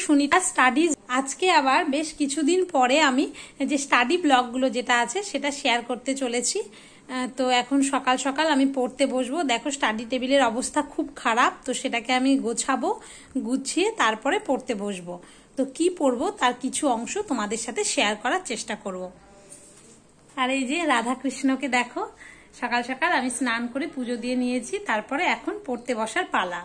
Sunita studies. আজকে আবার বেশ কিছুদিন পরে আমি যে স্টাডি ব্লগগুলো যেটা আছে সেটা শেয়ার করতে চলেছি। তো এখন সকাল সকাল আমি পড়তে বসবো। দেখো স্টাডি টেবিলের অবস্থা খুব খারাপ, তো সেটাকে আমি গোছাবো, গুছিয়ে তারপরে পড়তে বসবো। তো কি পড়বো তার কিছু অংশ তোমাদের সাথে শেয়ার করার চেষ্টা করব। আর এই যে রাধা কৃষ্ণকে দেখো, সকাল সকাল আমি স্নান করে পুজো দিয়ে নিয়েছি, তারপরে এখন পড়তে বসার পালা।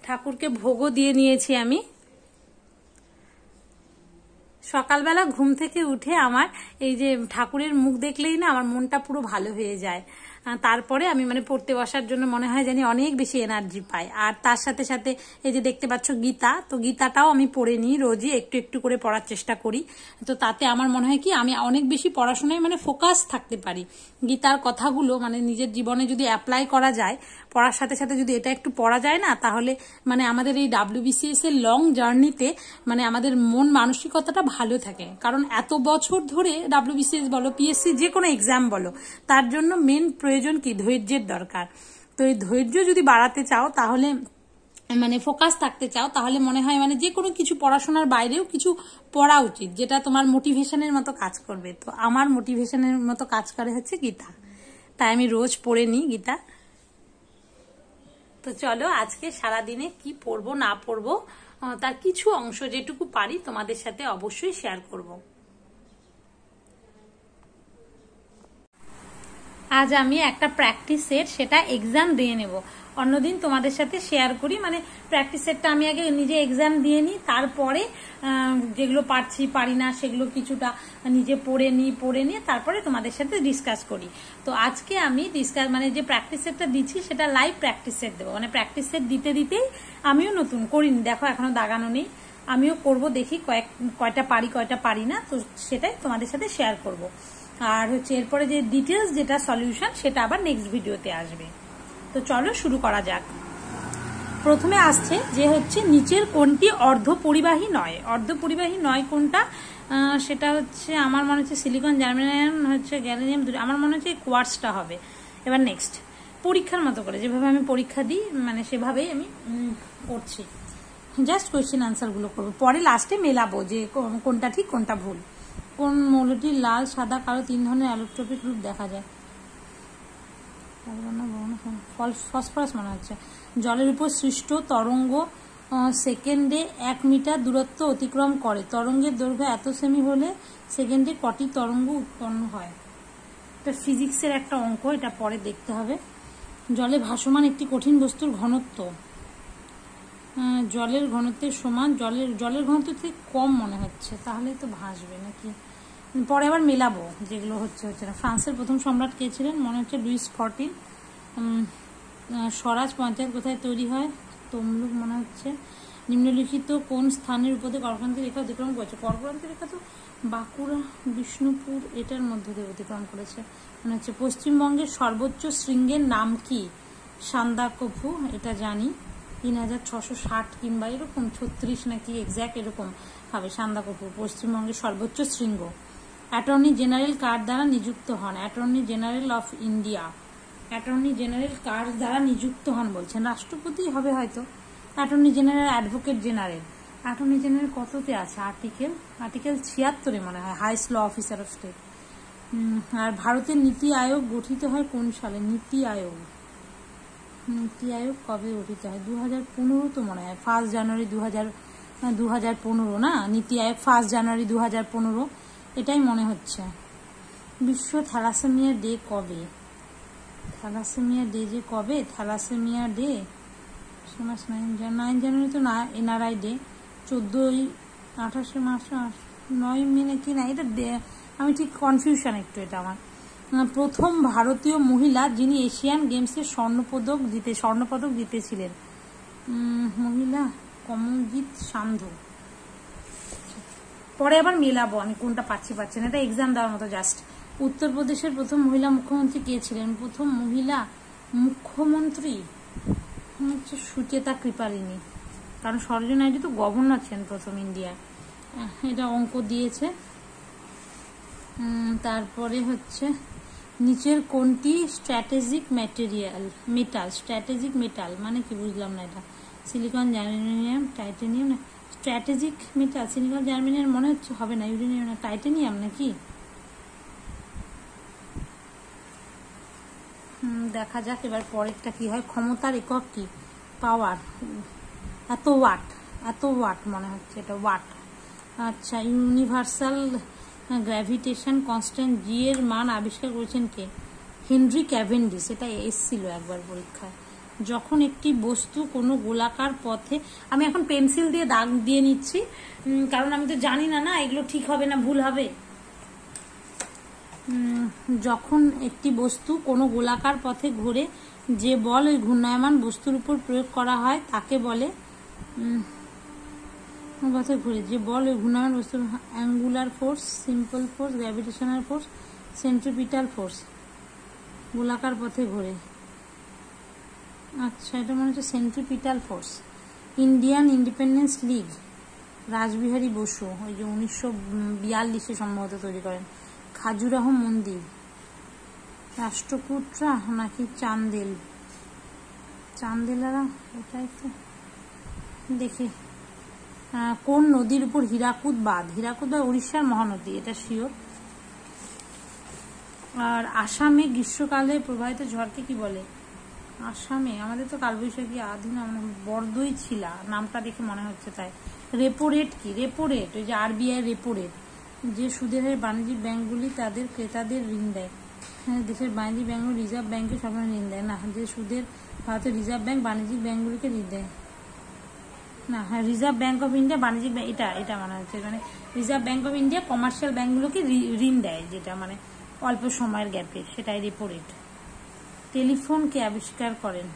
ঠাকুরকে ভোগও দিয়ে নিয়েছি আমি। সকালবেলা ঘুম থেকে উঠে আমার এই যে ঠাকুরের মুখ দেখলেই না আমার মনটা পুরো ভালো হয়ে যায়। তারপরে আমি পড়তে বসার জন্য মনে হয় জানি অনেক বেশি এনার্জি পাই। আর তার সাথে সাথে এই যে দেখতে পাচ্ছ গীতা, তো গীতাটাও আমি পড়ে নিই, রোজই একটু একটু করে পড়ার চেষ্টা করি। তো তাতে আমার মনে হয় কি আমি অনেক বেশি পড়াশোনায় ফোকাস থাকতে পারি। গীতার কথাগুলো নিজের জীবনে যদি অ্যাপ্লাই করা যায়, পড়ার সাথে সাথে যদি এটা একটু পড়া যায় না, তাহলে আমাদের এই WBCS এর লং জার্নিতে আমাদের মন মানসিকতাটা ভালো থাকে। কারণ এত বছর ধরে WBCS বলো, PSC যে কোনো এক্সাম বলো, তার জন্য মেন প্রয়োজন কি? ধৈর্যের দরকার। তো এই ধৈর্য যদি বাড়াতে চাও, তাহলে ফোকাস থাকতে চাও, তাহলে মনে হয় যে কোনো কিছু পড়াশোনার বাইরেও কিছু পড়া উচিত, যেটা তোমার মোটিভেশনের মতো কাজ করবে। তো আমার মোটিভেশনের মতো কাজ করে হচ্ছে গীতা, তাই আমি রোজ পড়ে নিই গীতা। তো চলো আজকে সারাদিনে কি পড়বো না পড়বো তার কিছু অংশ যেটুকু পারি তোমাদের সাথে অবশ্যই শেয়ার করব। আজ আমি একটা প্র্যাকটিস সেট, সেটা এক্সাম দিয়ে নেব। অন্যদিন তোমাদের সাথে শেয়ার করি, প্র্যাকটিস সেটটা আমি আগে নিজে এক্সাম দিয়ে নিই, তারপরে যেগুলো পারছি পারি না সেগুলো কিছুটা নিজে পড়ে নিয়ে তারপরে তোমাদের সাথে ডিসকাস করি। তো আজকে আমি ডিসকাস যে প্র্যাকটিস সেটটা দিচ্ছি সেটা লাইভ প্র্যাকটিস সেট দেবো। প্র্যাকটিস সেট দিতে দিতেই আমিও নতুন করিনি, দেখো এখনো দাগানো নেই, আমিও করব, দেখি কয়টা পারি কয়টা পারি না, তো সেটাই তোমাদের সাথে শেয়ার করব। আর এরপরে যে ডিটেলস যেটা সলিউশন সেটা আবার নেক্সট ভিডিওতে আসবে। তো চলো শুরু করা যাক। প্রথমে আসছে যে নিচের কোনটি অর্ধপরিবাহী নয়। অর্ধপরিবাহী নয় কোনটা? সেটা আমার মনে হচ্ছে সিলিকন, জার্মেনিয়াম, গ্যালিনিয়াম, আমার মনে হচ্ছে কোয়ার্টজটা হবে। এবার নেক্সট, পরীক্ষার মতো করে যেভাবে আমি পরীক্ষা দিই সেভাবেই আমি করছি, জাস্ট কোয়েশ্চেন আনসার গুলো করবো, পরে লাস্টে মেলাবো যে কোনটা ঠিক কোনটা ভুল। কোন মৌলটির লাল, সাদা, কালো 3 ধরনের অ্যালোট্রপিক রূপ দেখা যায়? ফসফরাস মনে হচ্ছে। জলের উপর সৃষ্ট তরঙ্গ সেকেন্ডে 1 মিটার দূরত্ব অতিক্রম করে। তরঙ্গের দৈর্ঘ্য এত সেমি হলে সেকেন্ডে কটি তরঙ্গ উৎপন্ন হয়? এটা ফিজিক্সের একটা অঙ্ক, এটা পরে দেখতে হবে। জলে ভাসমান একটি কঠিন বস্তুর ঘনত্ব জলের ঘনত্বের সমান। জলের ঘনত্ব থেকে কম মনে হচ্ছে, তাহলেই তো ভাসবে নাকি? পরে আবার মেলাবো যেগুলো হচ্ছে না। ফ্রান্সের প্রথম সম্রাট কে ছিলেন? মনে হচ্ছে লুইস 14। স্বরাজ পঞ্চায়েত কোথায় তৈরি হয়? তমলুক মনে হচ্ছে। নিম্নলিখিত কোন স্থানের উপর দিয়ে কর্কক্রান্তি রেখা অতিক্রম করেছে? কর্কক্রান্তি রেখা তো বাঁকুড়া, বিষ্ণুপুর এটার মধ্যে দিয়ে অতিক্রম করেছে মনে হচ্ছে। পশ্চিমবঙ্গের সর্বোচ্চ শৃঙ্গের নাম কি? সান্দাকফু, এটা জানি। 3660 কিংবা এরকম 36 নাকি এক্স্যাক্ট এরকম হবে সান্দাকফু, পশ্চিমবঙ্গের সর্বোচ্চ শৃঙ্গ। অ্যাটর্নি জেনারেল কার দ্বারা নিযুক্ত হন? Attorney general of India. Attorney general কার দ্বারা নিযুক্ত হন বলছেন? রাষ্ট্রপতি হবে হয়তো। Attorney general, advocate general. Attorney general কততে আছে? আর্টিকেল 76 মনে হয়, highest law officer of state. আর ভারতের নীতি আয়োগ গঠিত হয় কোন সালে? নীতি আয়োগ কবে গঠিত হয়? 2015 তো মনে হয়, 1 জানুয়ারি 2015 না? নীতি আয়োগ 1 জানুয়ারি 2015, এটাই মনে হচ্ছে। বিশ্ব থ্যালাসেমিয়া ডে কবে? থ্যালাসেমিয়া ডে যে কবে? থ্যালাসেমিয়া ডে 9 জানুয়ারি তো না, NRI ডে 14 মার্চ 9 মে নাকি না, এটা আমি ঠিক কনফিউশন একটু এটা আমার। প্রথম ভারতীয় মহিলা যিনি এশিয়ান গেমসের স্বর্ণপদক জিতেছিলেন? মহিলা কমলজিৎ সান্ধু। পরে আবার মেলাবো আমি কোনটা পাচ্ছি না, এটা এক্সাম দেওয়ার মতো জাস্ট। উত্তরপ্রদেশের প্রথম মহিলা মুখ্যমন্ত্রী কে ছিলেন? প্রথম মহিলা মুখ্যমন্ত্রী হচ্ছে সুচেতা কৃপালিনী, কারণ সরোজিনী নাইডু তো গভর্নর ছিলেন প্রথম ইন্ডিয়া। এটা অঙ্ক দিয়েছে। তারপরে নিচের কোনটি স্ট্র্যাটেজিক মেটাল? স্ট্র্যাটেজিক মেটাল মানে কি বুঝলাম না এটা। সিলিকন, জার্মেনিয়াম, টাইটানিয়াম না স্ট্র্যাটেজিক মেটাল? সিলিকন জার্মেনিয়াম মনে হচ্ছে হবে না, ইউরেনিয়াম না টাইটানিয়াম নাকি? দেখা যাক এবার পরেরটা কি হয়। ক্ষমতার একক কি? পাওয়ার। এত ওয়াট মনে হচ্ছে এটা ওয়াট। আচ্ছা, ইউনিভার্সাল গ্র্যাভিটেশন কনস্ট্যান্ট জি এর মান আবিষ্কার করেছেন কে? Henry Cavendish. এটা এসছিল একবার পরীক্ষায়। যখন একটি বস্তু কোনো গোলাকার পথে, আমি এখন পেন্সিল দিয়ে দাগ দিয়ে নিচ্ছি কারণ আমি তো জানি না এগুলো ঠিক হবে না ভুল হবে। যখন একটি বস্তু কোনো গোলাকার পথে ঘুরে, যে বল ওই ঘূর্ণায়মান বস্তুর উপর প্রয়োগ করা হয় তাকে বলে পথে ঘুরে যে বল ওই ঘূর্ণায়মান বস্তুর angular force, simple force, gravitational force, centripetal force. গোলাকার পথে ঘুরে, আচ্ছা এটা মনে হচ্ছে centripetal force. Indian independence league Rashbehari Bose ওই যে 1942 সম্ভবত তৈরি করেন। খাজুরাহ মন্দির রাষ্ট্রকূটরা নাকি চান্দেলারা? এটাই তো দেখি। কোন নদীর উপর হীরাকুদ বাঁধ? হীরাকুদ বাঁধ উড়িষ্যার মহানদী, এটা শিওর। আর আসামে গ্রীষ্মকালে প্রবাহিত ঝড়কে কি বলে? আসামে আমাদের তো কালবৈশাখী আধুনা বরদই ছিলা নামটা দেখে মনে হচ্ছে তাই। রেপো রেট কি? রেপো রেট ওই যে আরবিআই রেপো রেট, যে সুদের হারে বাণিজ্যিক ব্যাংকগুলি তাদের ক্রেতাদের ঋণ দেয়। হ্যাঁ, দেশের বাণিজ্যিক ব্যাংকগুলো রিজার্ভ ব্যাংকে সবসময় ঋণ দেয় না, যে সুদের ভারতের রিজার্ভ ব্যাংক বাণিজ্যিক ব্যাংকগুলিকে ঋণ দেয় না। হ্যাঁ, রিজার্ভ ব্যাংক অফ ইন্ডিয়া বাণিজ্যিক ব্যাংক, এটা মনে হচ্ছে মানে reserve bank of India commercial ব্যাংকগুলোকে ঋণ দেয়, যেটা মানে অল্প সময়ের গ্যাপে, সেটাই রেপো রেট। টেলিফোন কে আবিষ্কার করেন?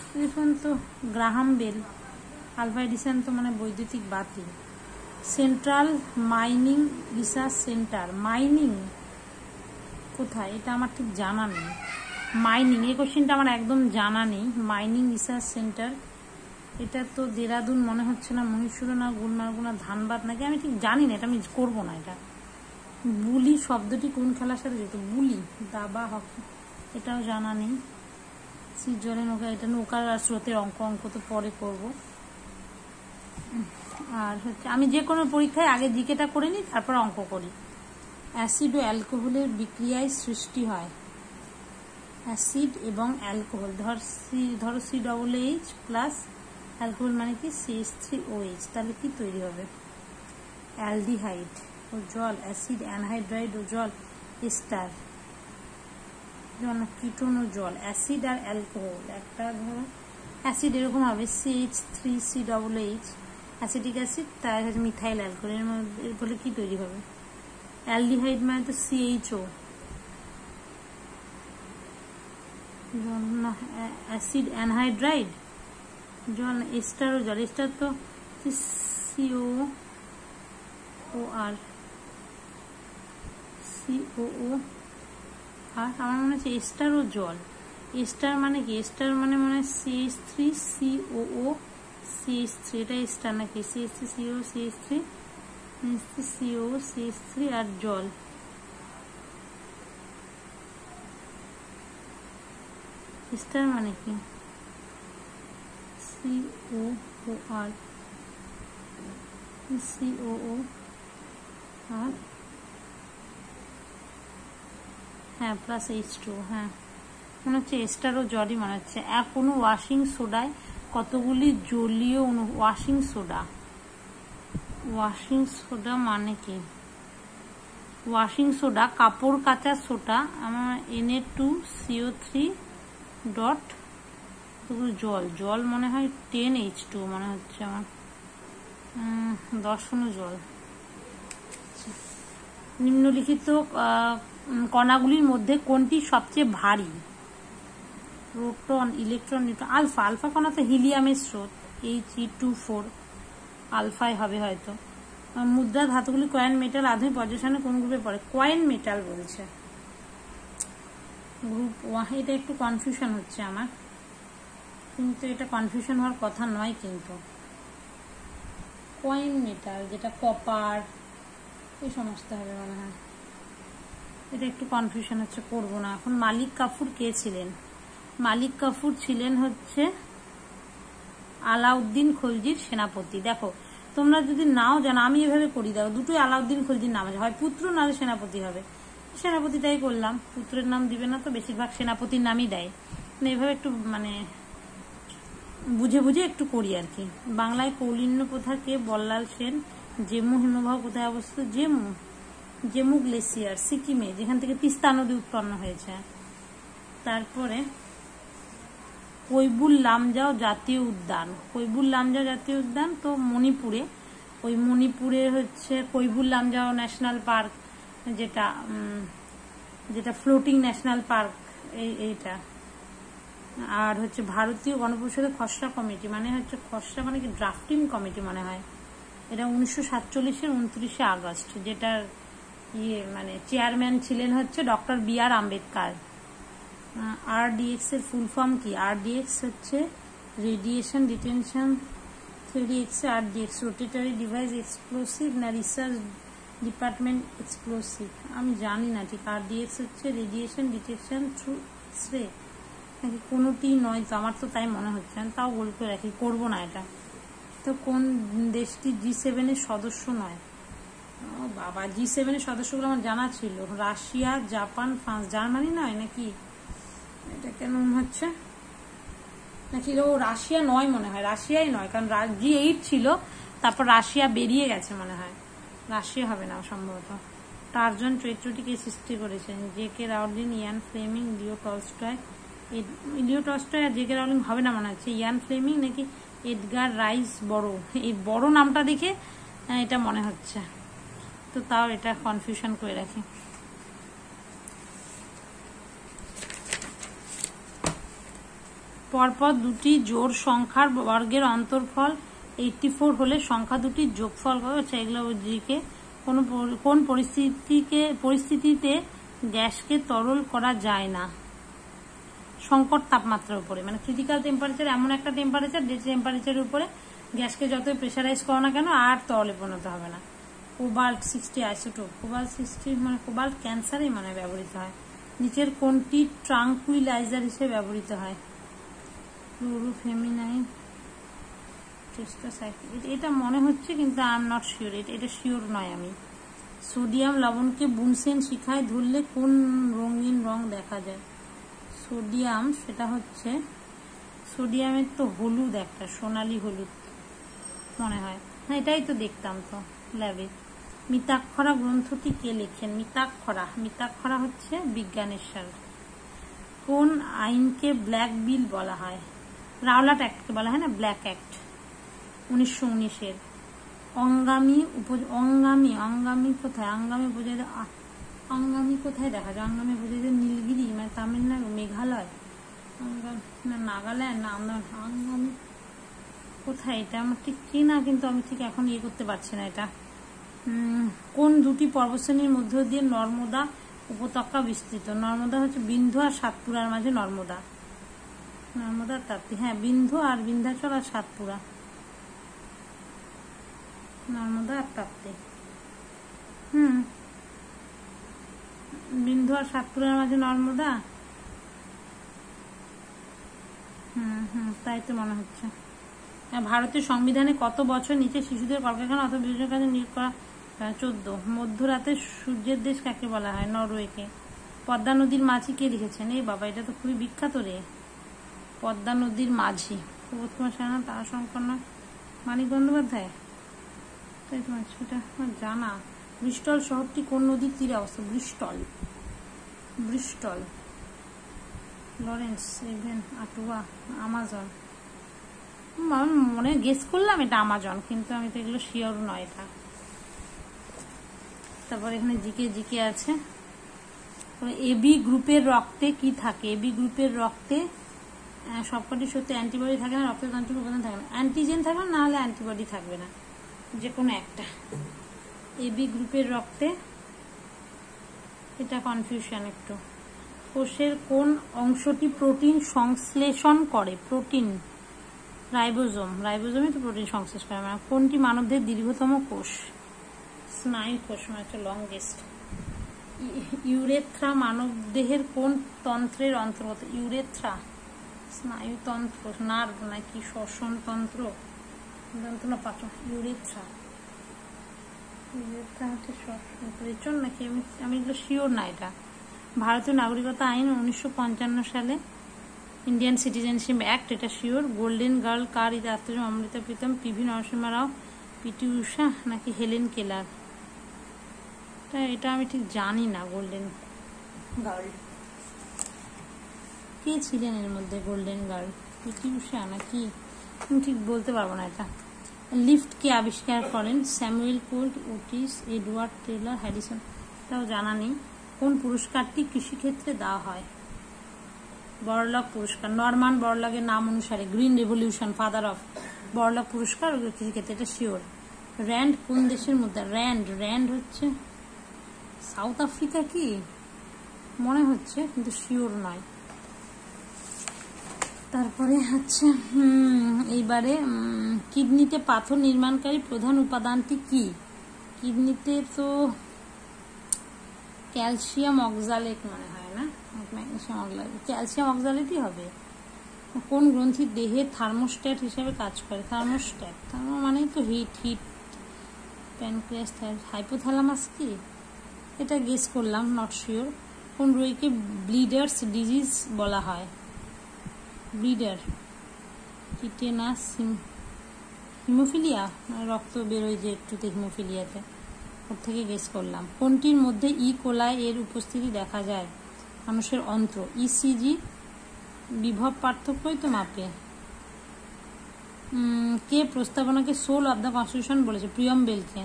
টেলিফোন তো গ্রাহাম বেল। আলভা এডিসন তো মানে বৈদ্যুতিক বাতি। Central mining research centre, mining কোথায় এটা আমার ঠিক জানা নেই। মাইনিং এই কোশ্চেনটা আমার একদম জানা নেই। মাইনিং রিসার্চ সেন্টার এটা তো দেরাদুন মনে হচ্ছে না, মহীশূর না, গুলমার্গ না, ধানবাদ নাকি, আমি ঠিক জানি না, এটা আমি করবো না এটা। বুলি শব্দটি কোন খেলার সাথে যুক্ত? বুলি, দাবা, হকি, এটাও জানা নেই। জলে নৌকা, এটা নৌকার আর স্রোতের অঙ্ক তো পরে করব। আর হচ্ছে আমি যে কোনো পরীক্ষায় আগে জিকেটা করে নিই, তারপর অঙ্ক করি। অ্যাসিড ও অ্যালকোহলের বিক্রিয়ায় সৃষ্টি হয়। অ্যাসিড এবং অ্যালকোহল, ধরো COOH প্লাস অ্যালকোহল মানে কি CH3OH, তাহলে কি তৈরি হবে? অ্যালডিহাইড ও জল, অ্যাসিড অ্যানহাইড্রাইড ও জল, এস্টার, কিটোন ও জল। অ্যাসিড আর অ্যালকোহল, একটা ধরো অ্যাসিড এরকম হবে CH3COOH অ্যাসিটিক অ্যাসিড, তার কাছে মিথাইল অ্যালকোহল, এর ফলে কি তৈরি হবে? অ্যালডিহাইড মানে তো CHO, অ্যাসিড অ্যানহাইড্রাইড জল, এস্টার ও জল, এস্টার তো COO আর আমার মনে হচ্ছে এস্টার ও জল। এস্টার মানে কি? এস্টার মানে মনে হয় CH3COO CH3, এটা এস্টার নাকি? CH3COO CH3 আর জল। এস্টার মানে কি? COO আর হ্যাঁ প্লাস H2, হ্যাঁ মনে হচ্ছে এস্টার ও জলই মনে হচ্ছে। কোনো ওয়াশিং সোডায় কতগুলি জলীয় অণু? ওয়াশিং সোডা মানে কি? ওয়াশিং সোডা কাপড় কাচার সোডা আমার Na2CO3 ডট জল মনে হয় 10H2 মনে হচ্ছে আমার, 10 জল। নিম্নলিখিত কণাগুলির মধ্যে কোনটি সবচেয়ে ভারী? Proton, electron, neutron. আলফা কণা তো হিলিয়ামের স্রোত, He2 4 আলফাই হবে হয়তো। মুদ্রা ধাতুগুলি কয়েন মেটাল আধুনিক পর্যবেক্ষণে কোন গ্রুপে পড়ে? কয়েন মেটাল বলছে, গ্রুপ 1। এটা একটু কনফিউশন হচ্ছে আমার, কিন্তু এটা কনফিউশন হওয়ার কথা নয়। কিন্তু কয়েন মেটাল যেটা কপার এই সমস্ত হবে মনে হয়। এটা একটু কনফিউশন হচ্ছে, করবো না এখন। মালিক কাফুর কে ছিলেন? মালিক কাফুর ছিলেন হচ্ছে আলাউদ্দিন খলজির সেনাপতি। দেখো তোমরা যদি নাও জানো, আমি এভাবে করি, দেখো দুটোই আলাউদ্দিন খলজির নাম আছে, হয় পুত্র নাহলে সেনাপতি হবে। সেনাপতিটাই করলাম, পুত্রের নাম দিবে না তো, বেশিরভাগ সেনাপতির নামই দেয়। মানে এভাবে একটু মানে বুঝে বুঝে একটু করি আর কি। বাংলায় কৌলিন্য প্রথা কে? বল্লাল সেন। জেমু হিমবাহ কোথায় অবস্থিত? জেমু গ্লেসিয়ার সিকিমে, যেখান থেকে তিস্তা নদী উৎপন্ন হয়েছে। তারপরে কৈবুল লামজাও জাতীয় উদ্যান। কৈবুল লামজাও জাতীয় উদ্যান তো মণিপুরে, ওই মণিপুরে হচ্ছে কৈবুল লামজাও ন্যাশনাল পার্ক, যেটা ফ্লোটিং ন্যাশনাল পার্ক এইটা। আর হচ্ছে ভারতীয় গণপরিষদের খসড়া কমিটি, মানে হচ্ছে খসড়া মানে কি ড্রাফটিং কমিটি মনে হয়, এটা 1947-এর 29শে আগস্ট, যেটার মানে চেয়ারম্যান ছিলেন হচ্ছে ডক্টর বি.আর. আম্বেদকর। RDX এর ফুল ফর্ম কি? RDX হচ্ছে radiation detention theory X, RDX rotatory device explosive না রিসার্চ ডিপার্টমেন্ট এক্সপ্লোসিভ, আমি জানি না ঠিক। RDX হচ্ছে রেডিয়েশন ডিটেকশন থ্রু এক্সরে নাকি কোনোটি নয় তো, আমার তো তাই মনে হচ্ছে, তাও বলতে রাখি, করবো না এটা। তো কোন দেশটি G7-এর সদস্য নয়? ও বাবা, G7-এর সদস্যগুলো আমার জানা ছিল, রাশিয়া, জাপান, ফ্রান্স। জার্মানি নয় নাকি? এটা কেন হচ্ছে নাকি? ও রাশিয়া নয় মনে হয়, রাশিয়াই নয়, কারণ G8 ছিল, তারপর রাশিয়া বেরিয়ে গেছে মনে হয়, রাশিয়া হবে না সম্ভবত। টারজান চরিত্রটিকে সৃষ্টি করেছেন J K. Rowling, Ian Fleming, Leo Tolstoy. Leo Tolstoy আর জে.কে. রাউলিং হবে না মনে হচ্ছে, ইয়ান ফ্লেমিং নাকি এডগার রাইস বড়ো, এই বড় নামটা দেখে এটা মনে হচ্ছে, তো তাও এটা কনফিউশন করে রাখি। পরপর দুটি জোড় সংখ্যার বর্গের অন্তরফল 84 হলে সংখ্যা দুটির যোগফল কত? এগুলো দিকে কোন পরিস্থিতিতে গ্যাসকে তরল করা যায় না? সংকট তাপমাত্রার উপরে, মানে ক্রিটিক্যাল টেম্পারেচার এমন একটা টেম্পারেচার, যে টেম্পারেচারের উপরে গ্যাসকে যতই প্রেসারাইজ করো না কেন আর তরলে পরিণত হবে না। কোবাল্ট 60 আইসোটোপ, কোবাল্ট 60 মানে কোবাল্ট ক্যান্সারে মানে ব্যবহৃত হয়। নিচের কোনটি ট্রাঙ্কুইলাইজার হিসেবে ব্যবহৃত হয়? ক্লোরোফেমিনাইন, টেস্টাসাইক্লিন, এটা মনে হচ্ছে কিন্তু আই এম নট শিওর, এটা শিওর নয় আমি। সোডিয়াম লবণকে বুনসেন শিখায় ধরলে কোন রঙিন রং দেখা যায়? সোডিয়াম, সেটা হচ্ছে সোডিয়ামের তো হলুদ, একটা সোনালী হলুদ মনে হয়, হ্যাঁ এটাই তো দেখতাম তো ল্যাবে। মিতাক্ষরা গ্রন্থটি কে লেখেন? মিতাক্ষরা হচ্ছে বিজ্ঞানের সাল। কোন আইনকে ব্ল্যাক বিল বলা হয়? রাওলাট অ্যাক্টকে বলা হয় না ব্ল্যাক অ্যাক্ট, 1919-এর। অঙ্গামী কোথায়? অঙ্গামী কোথায় দেখা যায়? অঙ্গামী বোঝায় নীলগিরি, মানে তামিলনাড়ু, মেঘালয়, না নাগাল্যান্ড, না অঙ্গামী কোথায়? এটা আমার ঠিক না, কিন্তু আমি ঠিক এখন করতে পারছি না এটা। কোন দুটি পর্বতশ্রেণীর মধ্য দিয়ে নর্মদা উপত্যকা বিস্তৃত? নর্মদা হচ্ছে বিন্ধ্য আর সাতপুরার মাঝে নর্মদা, নর্মদা তাপ্তি, হ্যাঁ বিন্ধ্য আর বিন্ধ্যাচল আর সাতপুরা, নর্মদা আর তাপ্তি। বিন্ধ্য আর সাতপুরার মাঝে নর্মদা, তাই তো মনে হচ্ছে। ভারতের সংবিধানে কত বছর নিচে শিশুদের কলকারখানা অথবা বিভিন্ন কাজে নিয়োগ করা? 14। মধ্যরাতে সূর্যের দেশ কাকে বলা হয়? নরওয়েকে। পদ্মা নদীর মাঝি কে লিখেছেন? এই বাবা, এটা তো খুবই বিখ্যাত রে, পদ্মা নদীর মাঝি প্রবোধ কুমার সাহা, তারাশঙ্কর, মানিক বন্দ্যোপাধ্যায়, তাই তো সেটা জানা। ব্রিস্টল শহরটি কোন নদীর তীরে অবস্থিত? Bristol, Lawrence, এভেন, Atua, Amazon. মনে গেস করলাম এটা আমাজন, কিন্তু আমি তো এগুলো শিওর নয় এটা। তারপর এখানে জিকে আছে। এবি গ্রুপের রক্তে কি থাকে? এবি গ্রুপের রক্তে সবকটি সত্যি অ্যান্টিবডি থাকে না, রক্তের তন্ত্রের উপাদান থাকে না, অ্যান্টিজেন থাকবে না হলে অ্যান্টিবডি থাকবে না, যে কোনো একটা। এবি গ্রুপের রক্তে, এটা কনফিউশন একটু। কোষের কোন অংশটি প্রোটিন সংশ্লেষণ করে? প্রোটিন, রাইবোজোমই তো প্রোটিন সংশ্লেষ করে। কোনটি মানবদের দীর্ঘতম কোষ? স্নায়ু কোষ, মানে লংগেস্ট। ইউরেথ্রা মানব দেহের কোন তন্ত্রের অন্তর্গত? ইউরেথ্রা স্নায়ুতন্ত্র, নার্ভ নাকি শ্বসন তন্ত্র, না পাচন? ইউরেথ্রা হচ্ছে শ্বসন নাকি, আমি এগুলো শিওর না। এটা ভারতীয় নাগরিকতা আইন 1955 সালে, ইন্ডিয়ান সিটিজেনশিপ অ্যাক্ট, এটা শিওর। গোল্ডেন গার্ল কার? ঈদ আত্মজম, অমৃতা প্রীতম, পিভি নরসিংহ রাও, পিটি উষা নাকি হেলেন কেলার? এটা আমি ঠিক জানি না। গোল্ডেন গার্ল কে ছিলেন এর মধ্যে? গোল্ডেন গার্ল পিটি উষা নাকি, আমি ঠিক বলতে পারবো না এটা। লিফট কে আবিষ্কার করেন? Samuel Colt, Otis, Edward Taylor, Harrison? এটাও জানা নেই। কোন পুরস্কারটি কৃষিক্ষেত্রে দেওয়া হয়? বড়লাগ পুরস্কার। নরমান বড়লাগের নাম অনুসারে গ্রিন রেভলিউশন, ফাদার অফ বড়লাগ পুরস্কার কৃষিক্ষেত্রে, এটা শিওর। র্যান্ড কোন দেশের মুদ্রা? র্যান্ড হচ্ছে সাউথ আফ্রিকা কি মনে হচ্ছে, কিন্তু শিওর নয়। তারপরে হচ্ছে এইবারে কিডনিতে পাথর নির্মাণকারী প্রধান উপাদানটি কি? কিডনিতে তো ক্যালসিয়াম অক্সালেট মনে হয় না, ম্যাগনেসিয়াম অক্সালেট, ক্যালসিয়াম অক্সালেটই হবে। কোন গ্রন্থি দেহে থার্মোস্ট্যাট হিসেবে কাজ করে? থার্মোস্ট্যাট মানে তো হিট। প্যানক্রিয়াস, হাইপোথ্যালামাস কি? এটা গেস করলাম, নট শিওর। কোন রোগীকে ব্লিডার্স ডিজিজ বলা হয়? ব্লিডার, টিটেনাস, হিমোফিলিয়া, রক্ত বেরোয় যে একটুতে হিমোফিলিয়াতে, ওর থেকে গেস করলাম। কোনটির মধ্যে ই কোলাই এর উপস্থিতি দেখা যায়? মানুষের অন্ত্র। ইসিজি বিভব পার্থক্যই তো মাপে। কে প্রস্তাবনাকে সোল অব দ্য কনস্টিটিউশন বলেছে? প্রিয়ম্বেলকে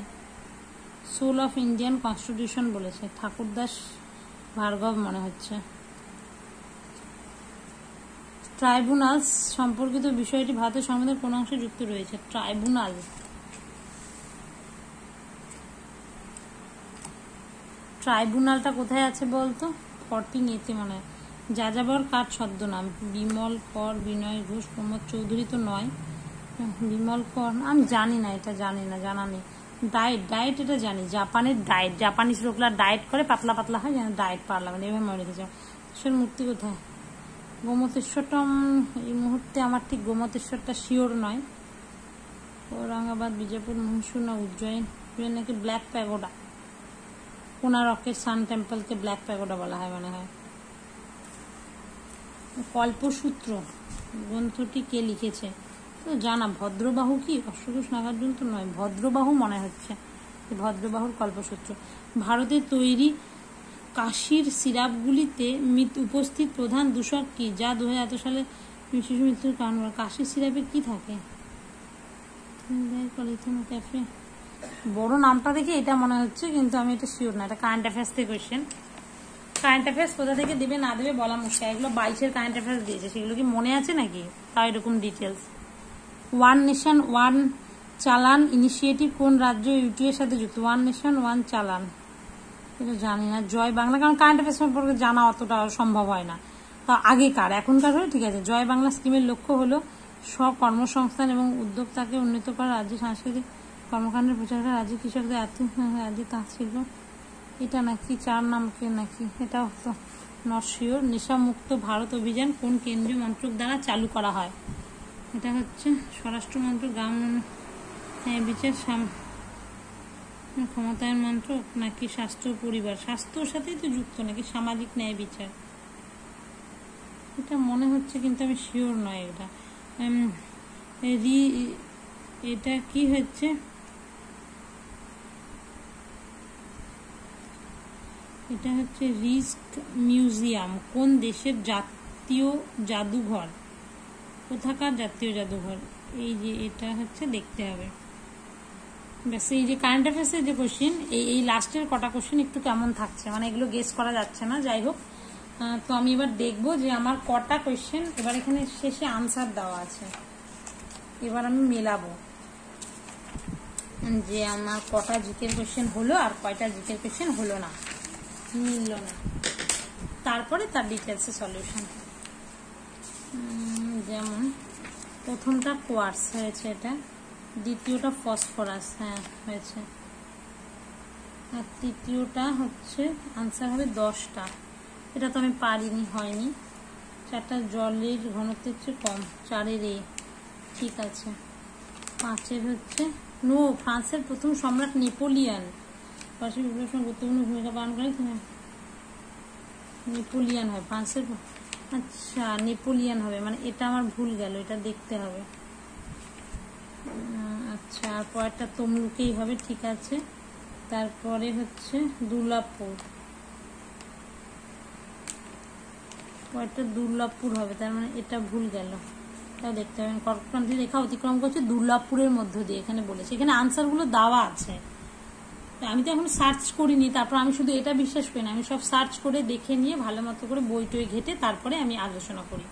সোল অফ ইন্ডিয়ান কনস্টিটিউশন বলেছে ঠাকুরদাস ভার্গব মনে হচ্ছে। ট্রাইব্যুনালস সম্পর্কিত বিষয়টি ভারতের সংবিধানের কোন অংশে যুক্ত রয়েছে? ট্রাইব্যুনালটা কোথায় আছে বলতো? 14A মনে হয়। যাযাবর কার ছদ্মনাম? বিমল কর, বিনয় ঘোষ, প্রমোদ চৌধুরী তো নয়। বিমল কর আমি জানি না, এটা জানি না, জানা নেই। ডায়েট এটা জানি, জাপানের ডায়েট, জাপানিজ লোকরা ডায়েট করে, পাতলা পাতলা হয়, যেন ডায়েট পার্লামেন্ট, এভাবে মনে রেখেছে। ঈশ্বর মূর্তি কোথায়? গোমতেশ্বরটা এই মুহূর্তে আমার ঠিক গোমতেশ্বরটা শিওর নয়। ঔরঙ্গাবাদ, বিজাপুর, মহীশূর না উজ্জয়ন? নাকি ব্ল্যাক প্যাগোডা, কোনারকের সান টেম্পলকে ব্ল্যাক প্যাগোডা বলা হয় মনে হয়। কল্পসূত্র গ্রন্থটি কে লিখেছে? তো জানা, ভদ্রবাহু কি? অশ্বঘোষ নাগার্জুন তো নয়, ভদ্রবাহু মনে হচ্ছে, ভদ্রবাহুর কল্পসূত্র। ভারতে তৈরি কাশির সিরাপগুলিতে উপস্থিত প্রধান দূষক কি, যা 2000 সালে শিশু মৃত্যুর কারণ? কাশির সিরাপে কি থাকে? ক্যাফে, বড় নামটা দেখে এটা মনে হচ্ছে, কিন্তু আমি এটা শিওর না। এটা কারেন্ট অ্যাফেয়ার্স থেকে কোয়েশ্চেন। কারেন্ট অ্যাফেয়ার্স কোথা থেকে দেবে না দেবে বলা মুশকিল। এগুলো 22-এর কারেন্ট অ্যাফেয়ার্স দিয়েছে, সেগুলো কি মনে আছে নাকি? তাও এরকম ডিটেলস। ওয়ান নেশন ওয়ান চালান ইনিশিয়েটিভ কোন রাজ্য ইউটিএর সাথে যুক্ত? ওয়ান নেশন ওয়ান চালান, এটা জানি না। জয় বাংলা, কারণ কারেন্ট অ্যাফেয়ার্স সম্পর্কে জানা অতটা সম্ভব হয় না, তা আগেকার, এখনকার হলে ঠিক আছে। জয় বাংলা স্কিমের লক্ষ্য হলো স্বকর্মসংস্থান এবং উদ্যোক্তাকে উন্নীত করা, রাজ্যের সাংস্কৃতিক কর্মকাণ্ডের প্রচার করা, রাজ্যের কৃষকদের আর্থিক, রাজ্যের তাঁত শিল্প, এটা নাকি চার নামকে নাকি, এটাও তো নট শিওর। নেশামুক্ত ভারত অভিযান কোন কেন্দ্রীয় মন্ত্রক দ্বারা চালু করা হয়? এটা হচ্ছে স্বরাষ্ট্র মন্ত্রক, গ্রাম বিচার ক্ষমতায়ন মন্ত্রক নাকি স্বাস্থ্য পরিবার? স্বাস্থ্যর সাথেই তো যুক্ত, নাকি সামাজিক ন্যায় বিচার? এটা মনে হচ্ছে, কিন্তু আমি শিওর নয়। এটা কি হচ্ছে? এটা হচ্ছে রিস্ক মিউজিয়াম কোন দেশের জাতীয় জাদুঘর? কোথাকার জাতীয় জাদুঘর? এই যে এটা হচ্ছে, দেখতে হবে। ব্যাস, এই যে কারেন্ট অ্যাফেয়ার্সের যে কোশ্চেন, এই লাস্টের কটা কোশ্চেন একটু কেমন থাকছে, মানে এগুলো গেস করা যাচ্ছে না। যাই হোক, তো আমি এবার দেখবো যে আমার কটা কোশ্চেন এবার এখানে শেষে আনসার দেওয়া আছে। এবার আমি মেলাবো যে আমার কটা জিকের কোশ্চেন হলো আর কয়টা জিকের কোশ্চেন হলো না, মিলল না। তারপরে তার ডিটেলসে সলিউশন। যেমন প্রথমটা কোয়ার্টস হয়েছে, এটা দ্বিতীয়টা ফসফরাস, হ্যাঁ হয়েছে। আর তৃতীয়টা হচ্ছে আনসার হবে 10টা। এটা তো আমি পারিনি, হয়নি। 4টা জলের ঘনত্বের চেয়ে কম, 4-এর এ, ঠিক আছে। 5-এর হচ্ছে নো, ফ্রান্সের প্রথম সম্রাট নেপোলিয়ান ফরাসি বিপ্লবের সময় গুরুত্বপূর্ণ ভূমিকা পালন করে। নেপোলিয়ান হয় ফ্রান্সের, আচ্ছা নেপোলিয়ান হবে, মানে এটা আমার ভুল গেল, এটা দেখতে হবে। আচ্ছা, আর পরেরটা তমলুকেই হবে, ঠিক আছে। তারপরে হচ্ছে দুর্লভপুর, পরেরটা দুর্লভপুর হবে, তার মানে এটা ভুল গেল, এটাও দেখতে হবে। কর্কটক্রান্তি রেখা অতিক্রম করছে দুর্লভপুরের মধ্য দিয়ে, এখানে বলেছে, এখানে আনসারগুলো দেওয়া আছে। আমি তো এখন সার্চ করিনি, তারপর আমি শুধু এটা বিশ্বাস করি না, আমি সব সার্চ করে দেখে নিয়ে ভালো মতো করে বই টই ঘেটে তারপরে আমি আলোচনা করি,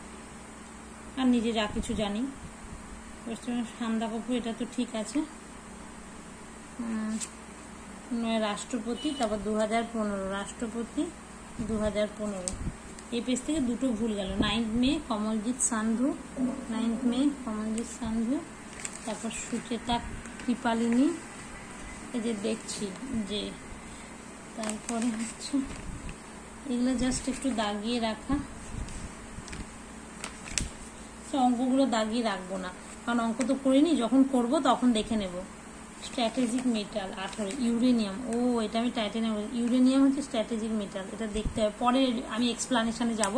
আর নিজে যা কিছু জানি। সান্দা কাপুর, এটা তো ঠিক আছে। রাষ্ট্রপতি, তারপর 2015, রাষ্ট্রপতি 2015। এই পেজ থেকে দুটো ভুল গেল। 9 মে কমলজিৎ সান্ধু, 9 মে কমলজিৎ সান্ধু। তারপর সুচেতা কৃপালিনী, এই যে দেখছি যে। তারপরে হচ্ছে এগুলো জাস্ট একটু দাগিয়ে রাখা, অঙ্কগুলো দাগিয়ে রাখবো না, কারণ অঙ্ক তো করিনি, যখন করব তখন দেখে নেব। স্ট্র্যাটেজিক মেটাল 18, ইউরেনিয়াম, ও এটা আমি টাইটানিয়াম, ইউরেনিয়াম হচ্ছে স্ট্র্যাটেজিক মেটাল, এটা দেখতে হবে। পরে আমি এক্সপ্লানেশনে যাব,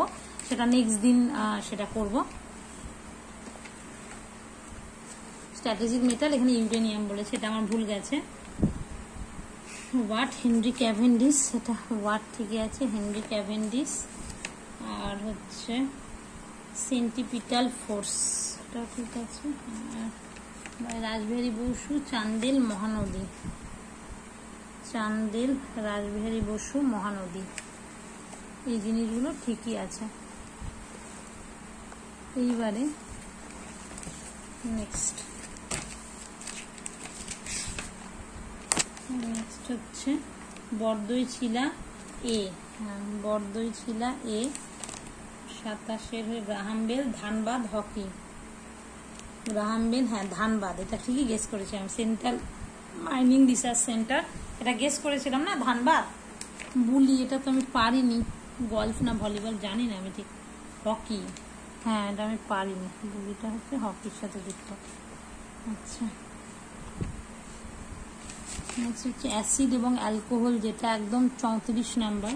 সেটা নেক্সট দিন সেটা করব। স্ট্র্যাটেজিক মেটাল, এখানে ইউরেনিয়াম বলেছে, এটা আমার ভুল গেছে। ওয়াট, হেনরি ক্যাভেন্ডিশ, সেটা ওয়াট ঠিকই আছে, হেনরি ক্যাভেন্ডিশ। আর হচ্ছে সেন্টিপিটাল ফোর্স, এটাও ঠিক আছে। আর রাসবিহারী বসু, চান্দেল মহানদী, চান্দেল রাসবিহারী বসু মহানদী, এই জিনিসগুলো ঠিকই আছে। এইবারে নেক্সট হচ্ছে বরদই ছিলা এ, হ্যাঁ বরদই ছিলা এ। 27-এর হয়ে গ্রাহামবেল, ধানবাদ হকি, গ্রাহামবেল, হ্যাঁ ধানবাদ, এটা ঠিকই গেস করেছিলাম। সেন্ট্রাল মাইনিং রিসার্চ সেন্টার, এটা গেস করেছিলাম না, ধানবাদ। বুলি, এটা তো আমি পারিনি, গলফ না ভলিবল জানি না আমি ঠিক। হকি, হ্যাঁ এটা আমি পারিনি, বুলিটা হচ্ছে হকির সাথে যুক্ত। আচ্ছা, নেক্সট হচ্ছে অ্যাসিড এবং অ্যালকোহল, যেটা একদম 34 নাম্বার।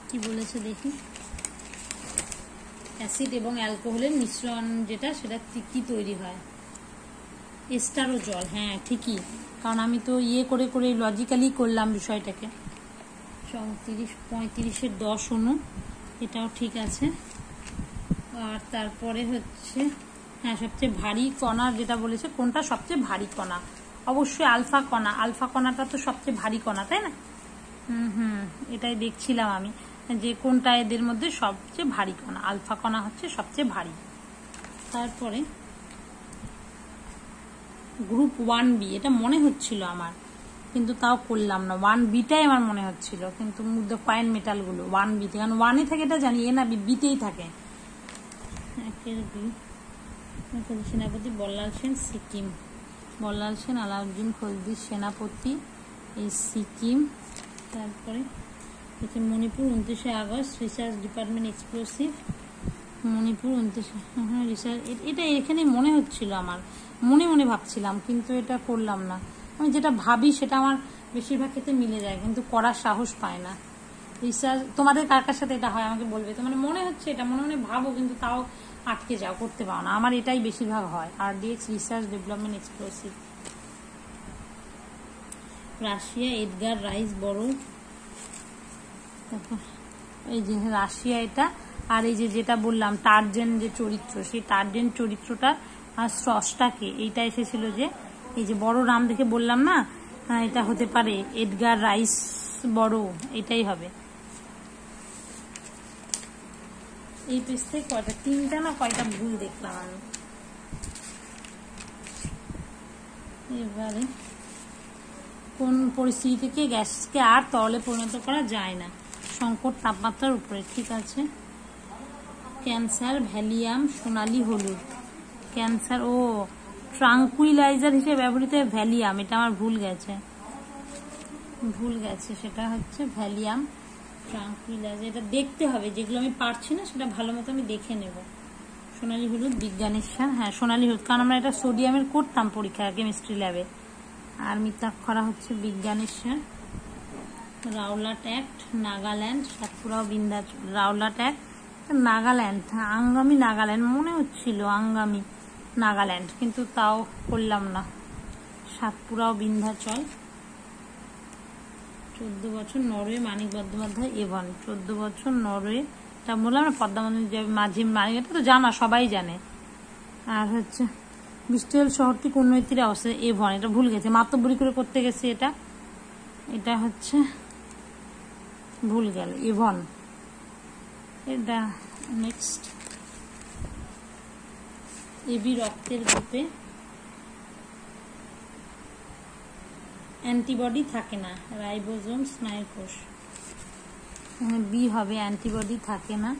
কি বলেছে দেখি, অ্যাসিড এবং অ্যালকোহলের মিশ্রণ যেটা, সেটা কি তৈরি হয়? এস্টার ও জল, হ্যাঁ ঠিকই, কারণ আমি তো করে করে লজিক্যালি করলাম বিষয়টাকে। 35-এর 10 অণু, এটাও ঠিক আছে। আর তারপরে হচ্ছে হ্যাঁ সবচেয়ে ভারী কণা যেটা বলেছে, কোনটা সবচেয়ে ভারী কণা? অবশ্যই আলফা কণা, আলফা কণাটা তো সবচেয়ে ভারী কণা, তাই না? এটাই দেখছিলাম আমি, যে কোনটা এদের মধ্যে সবচেয়ে ভারী কণা, আলফা কণা হচ্ছে সবচেয়ে ভারী। তারপরে গ্রুপ 1B, এটা মনে হচ্ছিল আমার, কিন্তু তাও করলাম না। 1Bটাই আমার মনে হচ্ছিল, কিন্তু মধ্যে কয়েন মেটালগুলো 1Bতে, কারণ 1-এ থাকে এটা জানি, না বিতেই থাকে। 1-এর বি, সেনাপতি বল্লাল সেন, সিকিম, বল্লাল সেন আলাউদ্দিন খলজির সেনাপতি, এই সিকিম। তারপরে হচ্ছে মণিপুর 29শে August, research department explosive, Manipur 29শে রিসার্চ, এটা এখানে মনে হচ্ছিল আমার, মনে মনে ভাবছিলাম, কিন্তু এটা করলাম না। আমি যেটা ভাবি সেটা আমার বেশিরভাগ ক্ষেত্রে মিলে যায়, কিন্তু করার সাহস পায় না। রিসার্চ, তোমাদের কার কার সাথে এটা হয় আমাকে বলবে তো, মানে মনে হচ্ছে এটা, মনে মনে ভাবো, কিন্তু তাও আটকে যাও, করতে পারো না। আমার এটাই বেশিরভাগ হয়, RDX research development explosive. Russia Edgar rice বড়, এই যে রাশিয়া এটা। আর এই যে যেটা বললাম টার্জেন যে চরিত্র, সেই টার্জেন চরিত্রটা আর স্রষ্টাকে, এইটা এসেছিল যে এই যে বড় নাম দেখে বললাম না, এটা হতে পারে এডগার রাইস বড়, এটাই হবে। এই পেজ থেকে কয়টা, 3টা না কয়টা ভুল দেখলাম আমি। এবারে কোন পরিস্থিতি থেকে গ্যাসকে আর তরলে পরিণত করা যায় না? সংকট তাপমাত্রার উপরে, ঠিক আছে। ক্যান্সার ভ্যালিয়াম, সোনালী হলুদ, ক্যান্সার, ও ট্রাঙ্কুইলাইজার হিসেবে ব্যবহৃত ভ্যালিয়াম, এটা আমার ভুল গেছে। ভুল গেছে, সেটা হচ্ছে ভ্যালিয়াম ট্রাঙ্কুইলাইজার। এটা দেখতে হবে, যেগুলো আমি পারছি না সেটা ভালো মতো আমি দেখে নেব। সোনালী হলুদ বিজ্ঞানের সার, হ্যাঁ সোনালী হলুদ, কারণ আমরা এটা সোডিয়ামের করতাম পরীক্ষা কেমিস্ট্রি ল্যাবে। আর মিতাক্ষরা হচ্ছে বিজ্ঞানের সার। রাওলাট অ্যাক্ট নাগাল্যান্ড, সাতপুরাও বিন্ধ্যাচল। রাওলাট অ্যাক্ট নাগাল্যান্ড, আঙ্গামি নাগাল্যান্ড মনে হচ্ছিল, আঙ্গামি নাগাল্যান্ড, কিন্তু তাও করলাম না। সাতপুরাও বিন্ধ্যাচল। 14 বছর নরওয়ে মানিক বন্দ্যোপাধ্যায় এভন। 14 বছর নরওয়ে, তা বললাম না পদ্মা মাঝি মানিক, এটা তো জানা সবাই জানে। আর হচ্ছে বৃষ্টিল শহরটি কোন নৈতির অবস্থায় এভন, এটা ভুল গেছে, মাতব্বরি করে করতে গেছে এটা, এটা হচ্ছে ভুল গেল এভন। এটা নেক্সট এবি রক্তের গ্রুপে অ্যান্টিবডি থাকে না, রাইবোজোম স্নায়ুকোষ। বি হবে অ্যান্টিবডি থাকে না,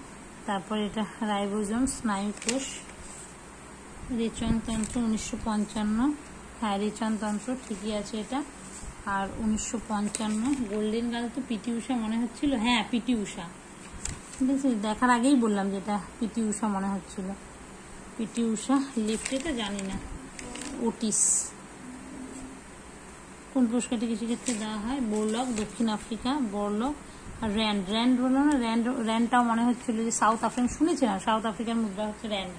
তারপর এটা রাইবোজোম স্নায়ুকোষ। রেচনতন্ত্র 1955, হ্যাঁ রেচনতন্ত্র ঠিকই আছে এটা। আর 1955 গোল্ডেন গার্ল তো পিটি ঊষা মনে হচ্ছিল, হ্যাঁ পিটি ঊষা, ঠিক আছে দেখার আগেই বললাম যেটা পিটি ঊষা মনে হচ্ছিল, পিটি ঊষা। লেফটেটা জানি না। ওটিস কোন পুরস্কারটি কৃষিক্ষেত্রে দেওয়া হয়? বোরলক দক্ষিণ আফ্রিকা, বোরলক। আর র্যান্ড, র্যান্ড বললো না, র্যান্ডটাও মনে হচ্ছিল যে সাউথ আফ্রিকান, শুনেছিলাম সাউথ আফ্রিকার মুদ্রা হচ্ছে র্যান্ড।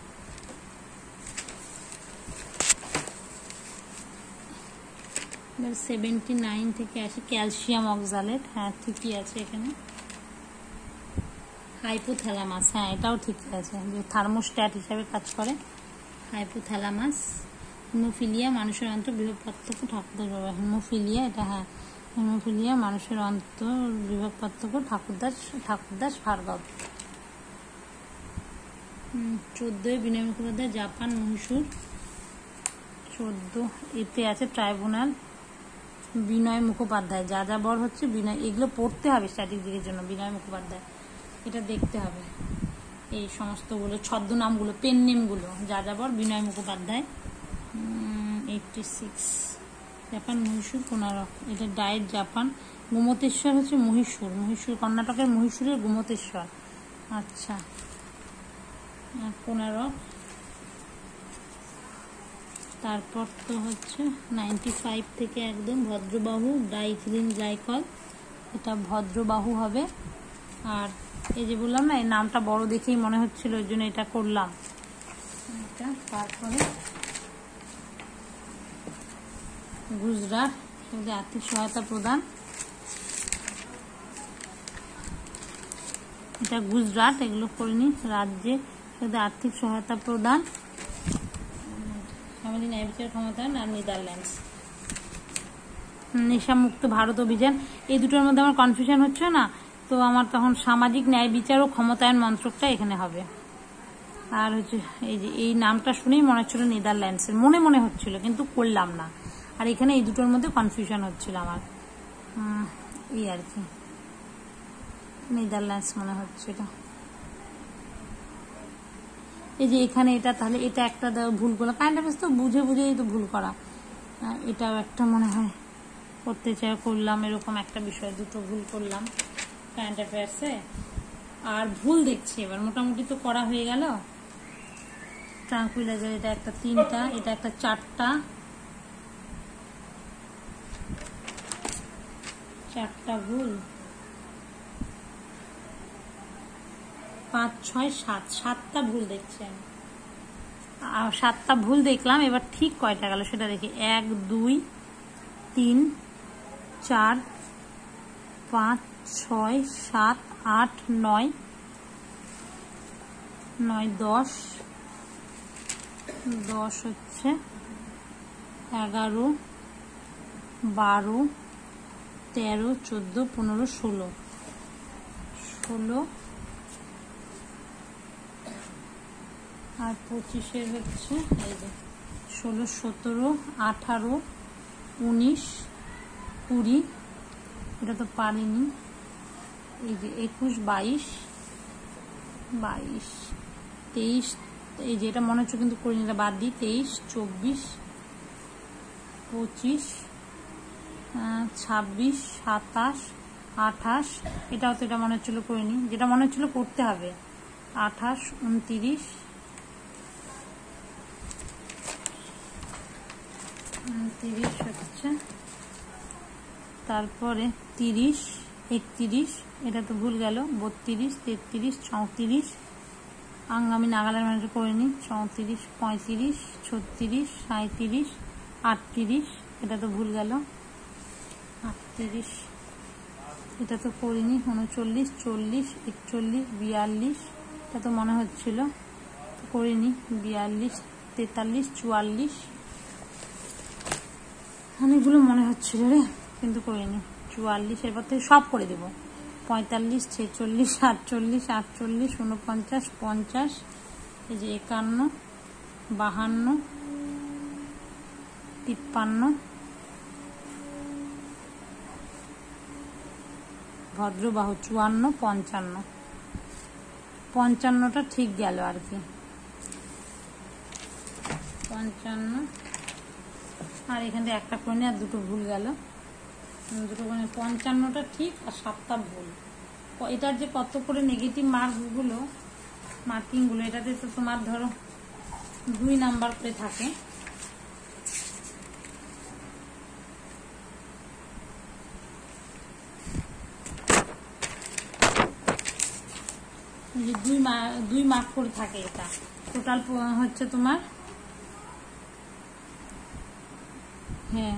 79 থেকে আসে ক্যালসিয়াম অক্সালেট, হ্যাঁ ঠিকই আছে এখানে। হাইপোথ্যালামাস, হ্যাঁ এটাও ঠিকই আছে, যে থার্মোস্ট্যাট হিসাবে কাজ করে হাইপোথ্যালামাস। হিমোফিলিয়া মানুষের অন্তর বিভব পার্থক্য ঠাকুরদাস বাবা। হিমোফিলিয়া এটা, হ্যাঁ হিমোফিলিয়া মানুষের অন্তর বিভব পার্থক্য ঠাকুরদাস ভার্গব। 14 বিনয় মুখোপাধ্যায় জাপান মহীশূর। 14 এতে আছে ট্রাইব্যুনাল বিনয় মুখোপাধ্যায়, যাযাবর হচ্ছে বিনয়, এগুলো পড়তে হবে স্ট্যাটিস্টিকের জন্য। বিনয় মুখোপাধ্যায় এটা দেখতে হবে, এই সমস্তগুলো ছদ্মনামগুলো পেন নেমগুলো। যাযাবর বিনয় মুখোপাধ্যায়। 86 জাপান মহীশূর কোনারক, এটা ডায়েট জাপান। গোমতেশ্বর হচ্ছে মহীশূর, মহীশূর কর্ণাটকের মহীশূরের গোমতেশ্বর। আচ্ছা কোনারক। তারপর তো হচ্ছে 95 থেকে একদম ভদ্রবাহু ডাইথিলিন গ্লাইকল, এটা ভদ্রবাহু হবে। আর এই যে বললাম না এই নামটা বড় দেখেই মনে হচ্ছিল, ওই জন্য এটা করলাম এটা। তারপরে গুজরাট, আর্থিক সহায়তা প্রদান, এটা গুজরাট, এগুলো করিনি। রাজ্যে আর্থিক সহায়তা প্রদান, সামাজিক ন্যায় বিচার ক্ষমতায়ন। আর নেদারল্যান্ডস নেশামুক্ত ভারত অভিযান, এই দুটোর মধ্যে আমার কনফিউশন হচ্ছে না, তো আমার তখন সামাজিক ন্যায় বিচার ও ক্ষমতায়ন মন্ত্রকটা এখানে হবে। আর হচ্ছে এই যে এই নামটা শুনেই মনে হচ্ছিল নেদারল্যান্ডসের, মনে মনে হচ্ছিল কিন্তু করলাম না। আর এখানে এই দুটোর মধ্যে কনফিউশন হচ্ছিল আমার, এই আর কি নেদারল্যান্ডস মনে হচ্ছে এটা। এই যে এখানে এটা, তাহলে এটা একটা ভুল করলাম, কাইন্ড অফ তো বুঝে বুঝেই তো ভুল করা, এটাও একটা মনে হয় করতে চাই করলাম, এরকম একটা বিষয় দুটো ভুল করলাম কারেন্ট অ্যাফেয়ার্সে। আর ভুল দেখছি এবার, মোটামুটি তো করা হয়ে গেল। ট্রাঙ্কুইলাইজার এটা একটা 3টা, এটা একটা 4টা, 4টা ভুল। 5, 6, 7, 7টা ভুল দেখছি আমি। 7টা ভুল দেখলাম, এবার ঠিক কয়টা গেল সেটা দেখি। 1, 2, 3, 4, 5, 6, 7, 8, 9, 10, 10 হচ্ছে 11, 12, 13, 14, 15, 16, 16 আর 25 হচ্ছে এই যে 16, 17, 18, 19, 20, এটা তো পারিনি। এই যে 21, 22, 23, এই যে এটা মনে হচ্ছে কিন্তু করিনি, এটা বাদ দিই। 23, 24, 25, 26, 27, 28, এটাও তো এটা মনে হচ্ছিল করিনি, যেটা মনে হচ্ছিল করতে হবে। 28, 29, 29 হচ্ছে, তারপরে 30, 31, এটা তো ভুল গেল, 32, 33, 34, আমি নাগালের মানে করিনি, 34, 35, 36, 37, 38, এটা তো ভুল গেল, 38, এটা তো করিনি, 39, 40, 41, 42, এটা তো মনে হচ্ছিল করিনি, 42, 43, 44, অনেকগুলো মনে হচ্ছিল রে কিন্তু করিনি, 44, এরপর থেকে সব করে দেবো, 45, 46, 48, 48, 49, 50, এই যে 51, 52, 53, ভদ্রবাহু 54, 55, 55টা ঠিক গেল আর কি, 55, আর এখান থেকে একটা করে নিয়ে আর দুটো ভুল গেল, দুটো করে 55টা ঠিক আর 7টা ভুল। এটার যে কত করে নেগেটিভ মার্কসগুলো মার্কিংগুলো, এটাতে তো তোমার ধরো 2 নাম্বার করে থাকে, যে 2 মার্ক করে থাকে, এটা টোটাল হচ্ছে তোমার, হ্যাঁ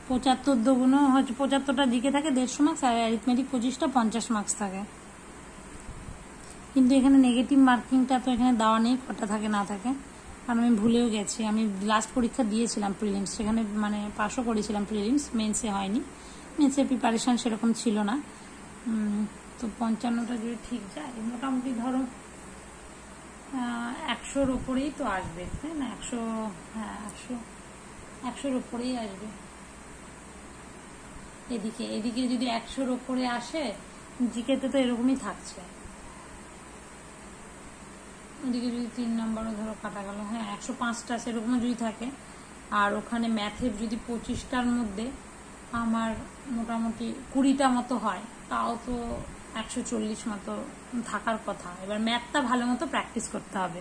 75 দুগুণ হচ্ছে 75টা জিকে থাকে 150 মার্কস, আর অ্যারিথমেটিক 25টা 50 মার্কস থাকে। কিন্তু এখানে নেগেটিভ মার্কিংটা তো এখানে দেওয়া নেই, কটা থাকে না থাকে, কারণ আমি ভুলেও গেছি, আমি লাস্ট পরীক্ষা দিয়েছিলাম প্রিলিমস, সেখানে মানে পাসও করেছিলাম প্রিলিমস, মেন্সে হয়নি, মেন্সের প্রিপারেশন সেরকম ছিল না। তো 55টা যদি ঠিক যায় মোটামুটি ধরো 100-র ওপরেই তো আসবে, তাই না? 100, হ্যাঁ 100-র ওপরেই আসবে। এদিকে যদি 100-র ওপরে আসে, জিকেতে তো এরকমই থাকছে, ওদিকে যদি 3 নম্বরও ধরো কাটা গেল, হ্যাঁ 105টা সেরকমও যদি থাকে, আর ওখানে ম্যাথের যদি 25টার মধ্যে আমার মোটামুটি 20টা মতো হয়, তাও তো 140 মতো থাকার কথা। এবার ম্যাথটা ভালো মতো প্র্যাকটিস করতে হবে,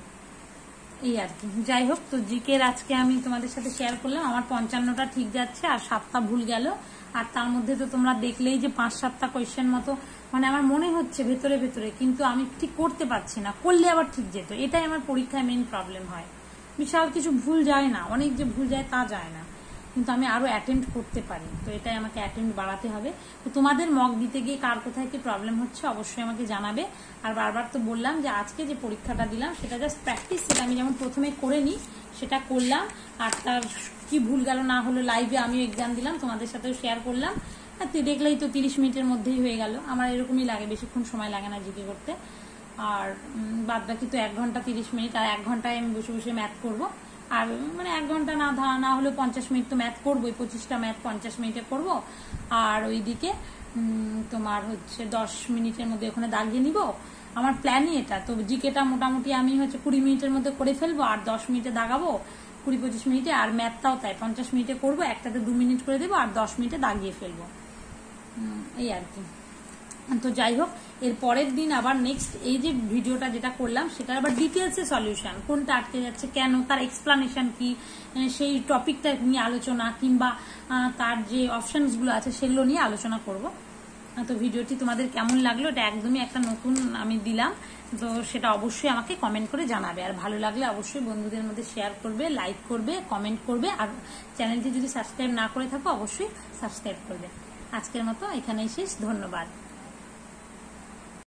এই আর কি। যাই হোক, তো জিকের আজকে আমি তোমাদের সাথে শেয়ার করলাম, আমার 55টা ঠিক যাচ্ছে আর 7টা ভুল গেল, আর তার মধ্যে তো তোমরা দেখলেই যে 5-7টা কোয়েশ্চেন মতো মানে আমার মনে হচ্ছে ভেতরে ভেতরে, কিন্তু আমি ঠিক করতে পারছি না, করলে আবার ঠিক যেত। এটাই আমার পরীক্ষায় মেন প্রবলেম হয়, বিশাল কিছু ভুল যায় না, অনেক যে ভুল যায় তা যায় না, কিন্তু আমি আরো অ্যাটেম্প্ট করতে পারি, তো এটাই আমাকে অ্যাটেম্প্ট বাড়াতে হবে। তো তোমাদের মক দিতে গিয়ে কার কোথায় কি প্রবলেম হচ্ছে অবশ্যই আমাকে জানাবে। আর বারবার তো বললাম যে আজকে যে পরীক্ষাটা দিলাম সেটা জাস্ট প্র্যাকটিস, সেটা আমি যেমন প্রথমে করে নিই সেটা করলাম, আর তার কি ভুল গেল না হলো লাইভে আমিও এক্সাম দিলাম, তোমাদের সাথেও শেয়ার করলাম, আর দেখলেই তো 30 মিনিটের মধ্যেই হয়ে গেল। আমার এরকমই লাগে, বেশিক্ষণ সময় লাগে না জিকে করতে, আর বাদ বাকি তো 1 ঘন্টা 30 মিনিট, আর 1 ঘন্টায় আমি বসে বসে ম্যাথ করবো, আর মানে 1 ঘন্টা না হলে 50 মিনিট তো ম্যাথ করবো, 25টা ম্যাথ 50 মিনিটে করব, আর ওইদিকে তোমার হচ্ছে 10 মিনিটের মধ্যে ওখানে দাগিয়ে নিব। আমার প্ল্যানই এটা। তো জিকেটা মোটামুটি আমি হচ্ছে 20 মিনিটের মধ্যে করে ফেলবো, আর 10 মিনিটে দাগাবো, 20-25 মিনিটে, আর ম্যাথটাও তাই 50 মিনিটে করবো, একটাতে 2 মিনিট করে দেবো, আর 10 মিনিটে দাগিয়ে ফেলবো, এই আর কি। তো যাই হোক, এর পরের দিন আবার নেক্সট এই যে ভিডিওটা যেটা করলাম সেটার আবার ডিটেলসে সলিউশন, কোনটা আটকে যাচ্ছে কেন, তার এক্সপ্লানেশন কি, সেই টপিকটা নিয়ে আলোচনা, কিংবা তার যে অপশনসগুলো আছে সেগুলো নিয়ে আলোচনা করব। তো ভিডিওটি তোমাদের কেমন লাগলো, এটা একদমই একটা নতুন আমি দিলাম, তো সেটা অবশ্যই আমাকে কমেন্ট করে জানাবে, আর ভালো লাগলে অবশ্যই বন্ধুদের মধ্যে শেয়ার করবে, লাইক করবে, কমেন্ট করবে, আর চ্যানেলটি যদি সাবস্ক্রাইব না করে থাকো অবশ্যই সাবস্ক্রাইব করবে। আজকের মতো এখানেই শেষ, ধন্যবাদ।